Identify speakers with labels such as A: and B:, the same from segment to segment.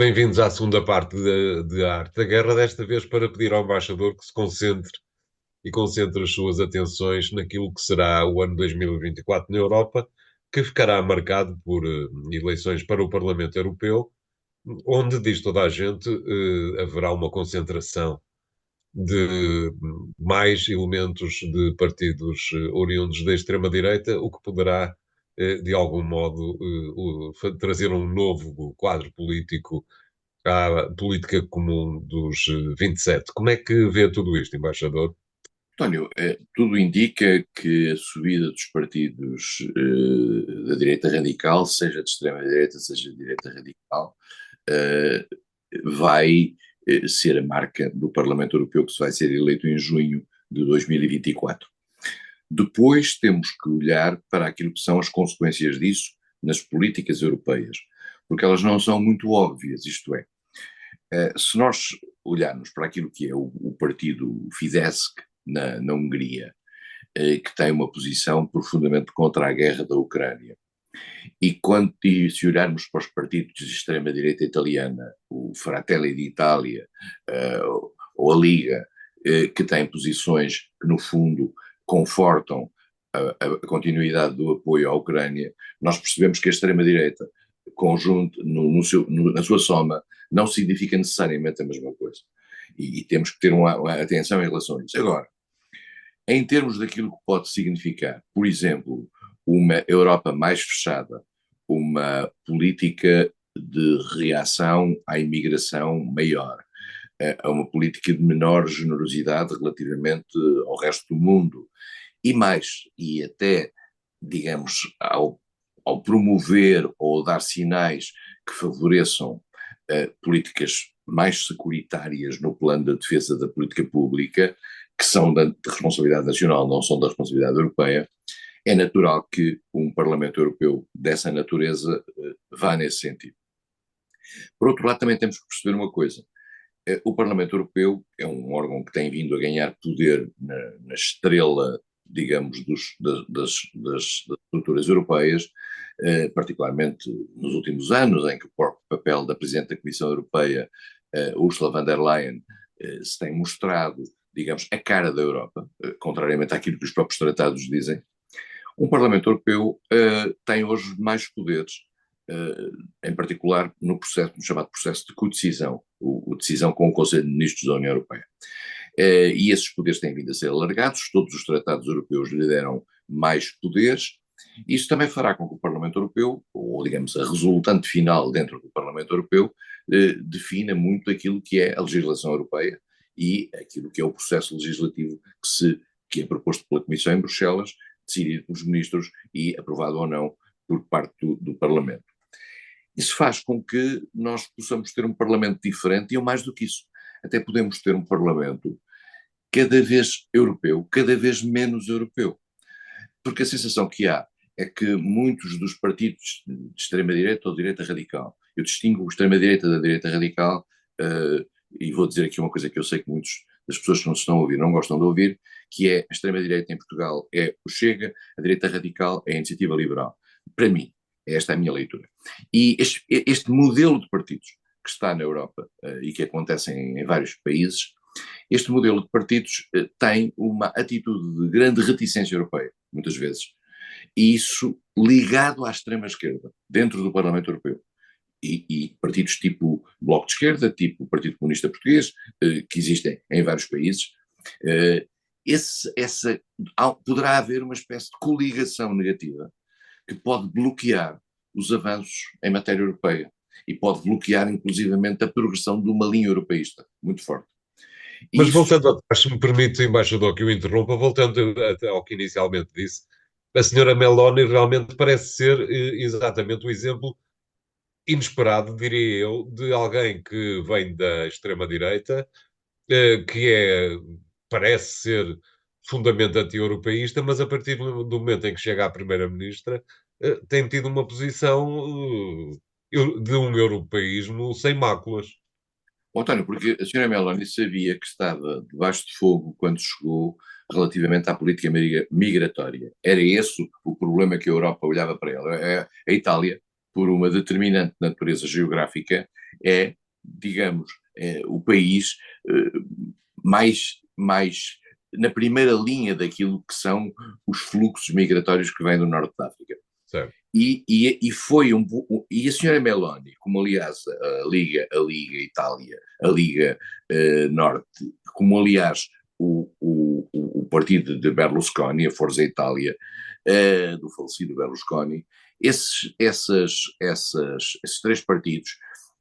A: Bem-vindos à segunda parte de Arte da Guerra, desta vez para pedir ao embaixador que se concentre e concentre as suas atenções naquilo que será o ano 2024 na Europa, que ficará marcado por eleições para o Parlamento Europeu, onde, diz toda a gente, haverá uma concentração de mais elementos de partidos oriundos da extrema-direita, o que poderá, de algum modo, trazer um novo quadro político à política comum dos 27. Como é que vê tudo isto, embaixador?
B: António, tudo indica que a subida dos partidos da direita radical, seja de extrema-direita, seja de direita radical, eh, vai ser a marca do Parlamento Europeu que se vai ser eleito em junho de 2024. Depois temos que olhar para aquilo que são as consequências disso nas políticas europeias, porque elas não são muito óbvias, isto é, se nós olharmos para aquilo que é o partido Fidesz na Hungria, que tem uma posição profundamente contra a guerra da Ucrânia, e se olharmos para os partidos de extrema-direita italiana, o Fratelli d'Italia, ou a Liga, que tem posições que, no fundo, confortam a continuidade do apoio à Ucrânia, nós percebemos que a extrema-direita, conjunto, na sua soma, não significa necessariamente a mesma coisa. E temos que ter uma atenção em relação a isso. Agora, em termos daquilo que pode significar, por exemplo, uma Europa mais fechada, uma política de reação à imigração maior, a uma política de menor generosidade relativamente ao resto do mundo, e mais, e até, digamos, ao promover ou dar sinais que favoreçam políticas mais securitárias no plano da defesa da política pública, que são de responsabilidade nacional, não são da responsabilidade europeia, é natural que um Parlamento Europeu dessa natureza vá nesse sentido. Por outro lado, também temos que perceber uma coisa. O Parlamento Europeu é um órgão que tem vindo a ganhar poder na estrela, digamos, das estruturas europeias, particularmente nos últimos anos, em que o papel da Presidente da Comissão Europeia, Ursula von der Leyen, se tem mostrado, digamos, a cara da Europa, contrariamente àquilo que os próprios tratados dizem. Um Parlamento Europeu tem hoje mais poderes, em particular no chamado processo de codecisão, o decisão com o Conselho de Ministros da União Europeia. E esses poderes têm vindo a ser alargados, todos os tratados europeus lhe deram mais poderes. Isso também fará com que o Parlamento Europeu, ou digamos a resultante final dentro do Parlamento Europeu, defina muito aquilo que é a legislação europeia e aquilo que é o processo legislativo que é proposto pela Comissão em Bruxelas, decidido pelos ministros e aprovado ou não por parte do Parlamento. Isso faz com que nós possamos ter um Parlamento diferente e, ou mais do que isso, até podemos ter um Parlamento cada vez europeu, cada vez menos europeu. Porque a sensação que há é que muitos dos partidos de extrema-direita ou direita radical, eu distingo a extrema-direita da direita radical, e vou dizer aqui uma coisa que eu sei que muitas das pessoas que nos estão a ouvir não gostam de ouvir, que é a extrema-direita em Portugal é o Chega, a direita radical é a Iniciativa Liberal. Para mim, esta é a minha leitura. E este modelo de partidos que está na Europa e que acontece em vários países, este modelo de partidos tem uma atitude de grande reticência europeia, muitas vezes, e isso ligado à extrema-esquerda, dentro do Parlamento Europeu. E partidos tipo Bloco de Esquerda, tipo Partido Comunista Português, que existem em vários países, poderá haver uma espécie de coligação negativa que pode bloquear os avanços em matéria europeia e pode bloquear inclusivamente a progressão de uma linha europeísta muito forte. E
A: Mas
B: isso,
A: voltando atrás, se me permite, embaixador, que o interrompa, voltando até ao que inicialmente disse, a senhora Meloni realmente parece ser exatamente o exemplo inesperado, diria eu, de alguém que vem da extrema-direita, que parece ser fundamentalmente anti-europeísta, mas a partir do momento em que chega à primeira-ministra, tem tido uma posição de um europeísmo sem máculas.
B: António, porque a senhora Meloni sabia que estava debaixo de fogo quando chegou relativamente à política migratória. Era esse o problema que a Europa olhava para ela. A Itália, por uma determinante natureza geográfica, é, digamos, o país mais na primeira linha daquilo que são os fluxos migratórios que vêm do norte da África.
A: certo.
B: E foi e a senhora Meloni, como aliás a Liga Itália, a Liga Norte, como aliás o partido de Berlusconi, a Forza Itália, do falecido Berlusconi, esses três partidos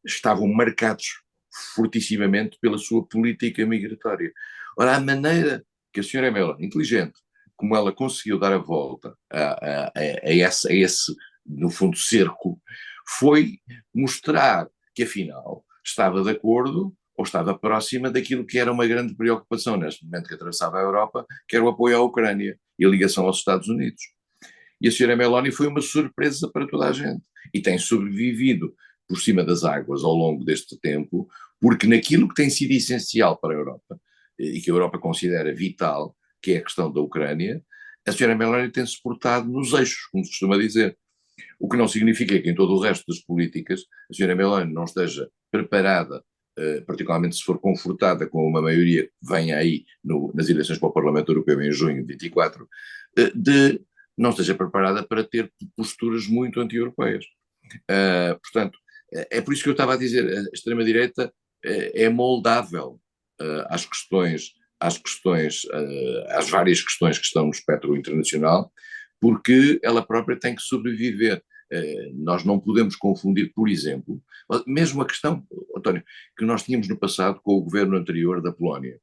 B: estavam marcados fortissimamente pela sua política migratória. Ora, a maneira que a senhora Meloni, inteligente, como ela conseguiu dar a volta a esse, no fundo, cerco, foi mostrar que, afinal, estava de acordo ou estava próxima daquilo que era uma grande preocupação neste momento que atravessava a Europa, que era o apoio à Ucrânia e a ligação aos Estados Unidos. E a senhora Meloni foi uma surpresa para toda a gente e tem sobrevivido por cima das águas ao longo deste tempo, porque naquilo que tem sido essencial para a Europa e que a Europa considera vital, que é a questão da Ucrânia, a senhora Meloni tem se portado nos eixos, como se costuma dizer. O que não significa que em todo o resto das políticas a senhora Meloni não esteja preparada, particularmente se for confortada com uma maioria que venha aí nas eleições para o Parlamento Europeu em junho de 24, de não esteja preparada para ter posturas muito anti-europeias. Portanto, é por isso que eu estava a dizer, a extrema-direita é moldável às várias questões que estão no espectro internacional, porque ela própria tem que sobreviver. Nós não podemos confundir, por exemplo, mesmo a questão, António, que nós tínhamos no passado com o governo anterior da Polónia.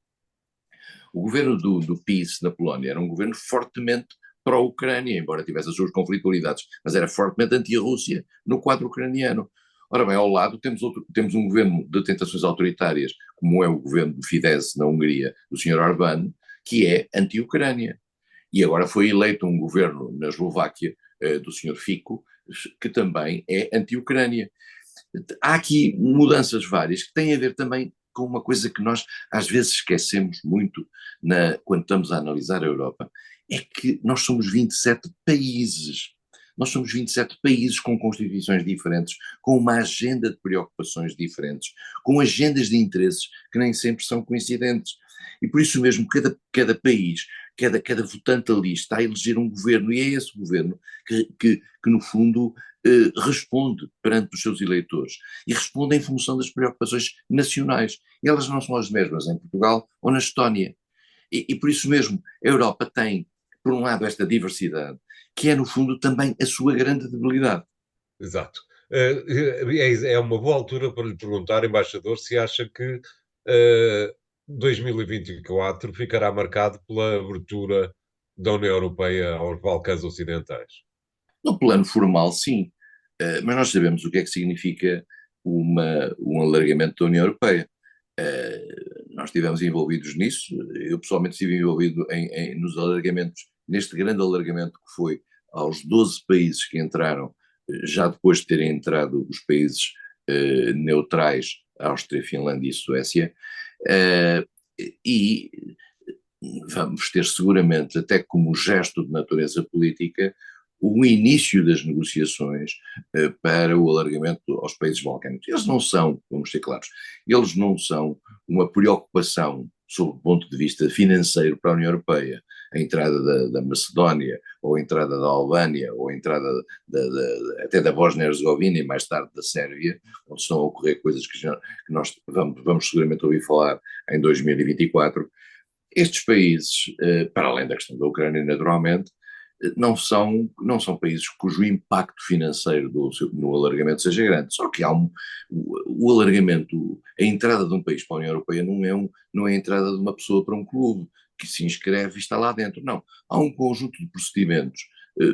B: O governo do PiS na Polónia era um governo fortemente pró-Ucrânia, embora tivesse as suas conflitualidades, mas era fortemente anti-Rússia no quadro ucraniano. Ora bem, ao lado temos um governo de tentações autoritárias, como é o governo do Fidesz na Hungria, do Sr. Orbán, que é anti-Ucrânia. E agora foi eleito um governo na Eslováquia, do Sr. Fico, que também é anti-Ucrânia. Há aqui mudanças várias que têm a ver também com uma coisa que nós às vezes esquecemos muito quando estamos a analisar a Europa, é que nós somos 27 países. Nós somos 27 países com constituições diferentes, com uma agenda de preocupações diferentes, com agendas de interesses que nem sempre são coincidentes. E por isso mesmo, cada país, cada votante ali está a eleger um governo, e é esse governo que no fundo, responde perante os seus eleitores. E responde em função das preocupações nacionais. E elas não são as mesmas em Portugal ou na Estónia. E por isso mesmo, a Europa tem, por um lado, esta diversidade, que é, no fundo, também a sua grande debilidade.
A: Exato. É uma boa altura para lhe perguntar, embaixador, se acha que 2024 ficará marcado pela abertura da União Europeia aos Balcãs Ocidentais.
B: No plano formal, sim, mas nós sabemos o que é que significa um alargamento da União Europeia. Nós estivemos envolvidos nisso, eu pessoalmente estive envolvido nos alargamentos, neste grande alargamento que foi aos 12 países que entraram, já depois de terem entrado os países neutrais, Áustria, Finlândia e Suécia, e vamos ter seguramente, até como gesto de natureza política, o início das negociações para o alargamento aos países balcânicos. Eles não são, vamos ser claros, eles não são uma preocupação sob o ponto de vista financeiro para a União Europeia. A entrada da Macedónia, ou a entrada da Albânia, ou a entrada até da Bósnia-Herzegovina e mais tarde da Sérvia, onde estão a ocorrer coisas que nós vamos seguramente ouvir falar em 2024. Estes países, para além da questão da Ucrânia, naturalmente, não são países cujo impacto financeiro no alargamento seja grande. Só que o alargamento, a entrada de um país para a União Europeia não é a entrada de uma pessoa para um clube que se inscreve e está lá dentro. Não. Há um conjunto de procedimentos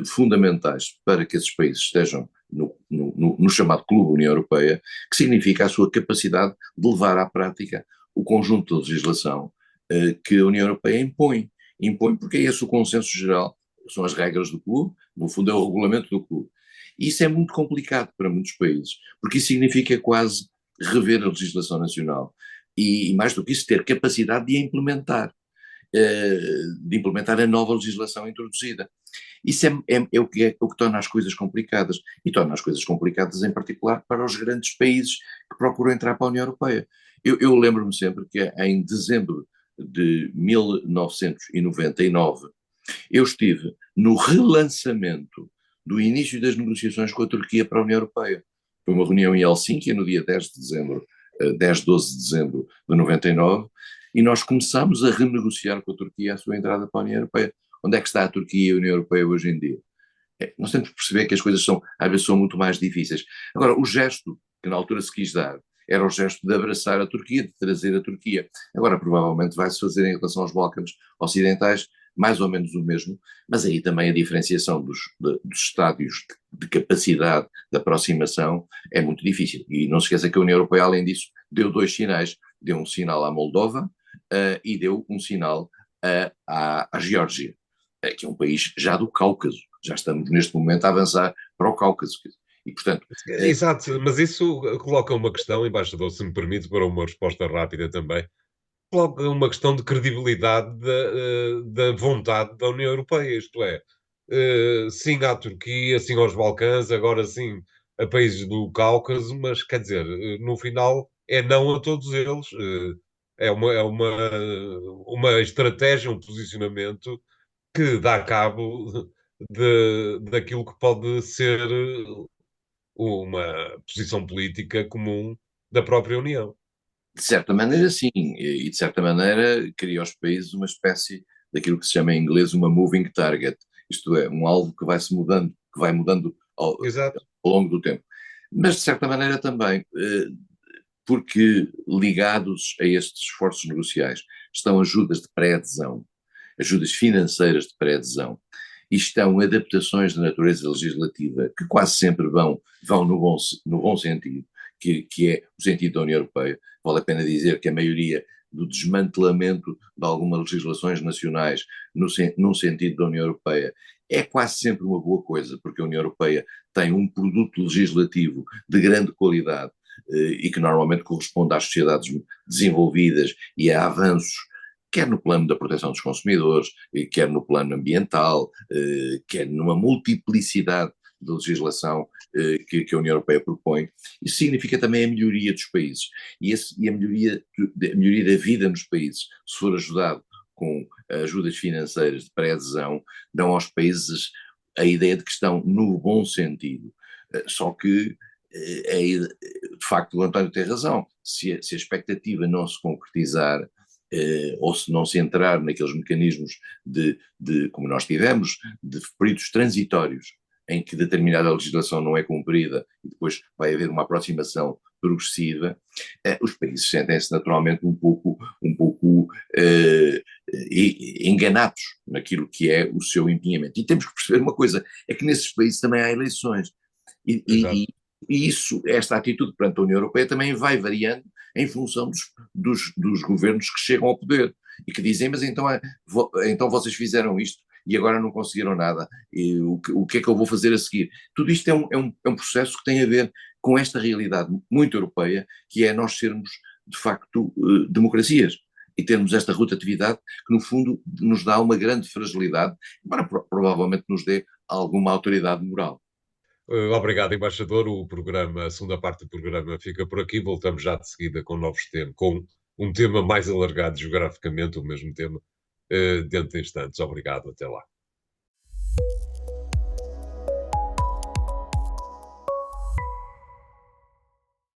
B: fundamentais para que esses países estejam no chamado Clube União Europeia, que significa a sua capacidade de levar à prática o conjunto de legislação que a União Europeia impõe. Impõe porque é esse o consenso geral, são as regras do clube, no fundo é o regulamento do clube. E isso é muito complicado para muitos países, porque isso significa quase rever a legislação nacional e mais do que isso, ter capacidade de implementar a nova legislação introduzida. Isso é o que torna as coisas complicadas, e torna as coisas complicadas em particular para os grandes países que procuram entrar para a União Europeia. Eu lembro-me sempre que em dezembro de 1999 eu estive no relançamento do início das negociações com a Turquia para a União Europeia. Foi uma reunião em Helsínquia no dia 10 de dezembro, 10, 12 de dezembro de 99, e nós começámos a renegociar com a Turquia a sua entrada para a União Europeia. Onde é que está a Turquia e a União Europeia hoje em dia? Nós temos que perceber que as coisas são, às vezes, são muito mais difíceis. Agora, o gesto que na altura se quis dar era o gesto de abraçar a Turquia, de trazer a Turquia. Agora, provavelmente, vai-se fazer em relação aos Balcãs Ocidentais mais ou menos o mesmo, mas aí também a diferenciação dos estádios de capacidade de aproximação é muito difícil. E não se esqueça que a União Europeia, além disso, deu dois sinais. Deu um sinal à Moldova e deu um sinal à Geórgia, que é um país já do Cáucaso. Já estamos neste momento a avançar para o Cáucaso. E, portanto,
A: Exato, mas isso coloca uma questão, embaixador, se me permite, para uma resposta rápida também, coloca uma questão de credibilidade da vontade da União Europeia, isto é, sim à Turquia, sim aos Balcãs, agora sim a países do Cáucaso, mas quer dizer, no final é não a todos eles. É uma estratégia, um posicionamento que dá cabo daquilo que pode ser uma posição política comum da própria União.
B: de certa maneira, sim, e de certa maneira cria aos países uma espécie daquilo que se chama em inglês uma moving target, isto é, um alvo que vai se mudando, que vai mudando
A: Exato.
B: ao longo do tempo. Mas de certa maneira também, porque ligados a estes esforços negociais estão ajudas de pré-adesão, ajudas financeiras de pré-adesão, e estão adaptações de natureza legislativa que quase sempre vão no bom sentido, que é o sentido da União Europeia. Vale a pena dizer que a maioria do desmantelamento de algumas legislações nacionais num sentido da União Europeia é quase sempre uma boa coisa, porque a União Europeia tem um produto legislativo de grande qualidade e que normalmente corresponde às sociedades desenvolvidas e a avanços quer no plano da proteção dos consumidores, quer no plano ambiental, quer numa multiplicidade de legislação que a União Europeia propõe. Isso significa também a melhoria dos países e a melhoria da vida nos países, se for ajudado com ajudas financeiras de pré-adesão, dão aos países a ideia de que estão no bom sentido. Só que, de facto, o António tem razão, se a expectativa não se concretizar, ou se não se entrar naqueles mecanismos como nós tivemos, de períodos transitórios em que determinada legislação não é cumprida e depois vai haver uma aproximação progressiva, os países sentem-se naturalmente um pouco enganados naquilo que é o seu empenhamento. E temos que perceber uma coisa, é que nesses países também há eleições. E,
A: Exato.
B: e, e esta atitude perante a União Europeia também vai variando em função dos governos que chegam ao poder e que dizem, mas então vocês fizeram isto e agora não conseguiram nada, e o que é que eu vou fazer a seguir? Tudo isto é um processo que tem a ver com esta realidade muito europeia, que é nós sermos, de facto, democracias e termos esta rotatividade que, no fundo, nos dá uma grande fragilidade, embora provavelmente nos dê alguma autoridade moral.
A: Obrigado, embaixador. A segunda parte do programa fica por aqui. Voltamos já de seguida com novos temas, com um tema mais alargado geograficamente, o mesmo tema, dentro de instantes. Obrigado, até lá.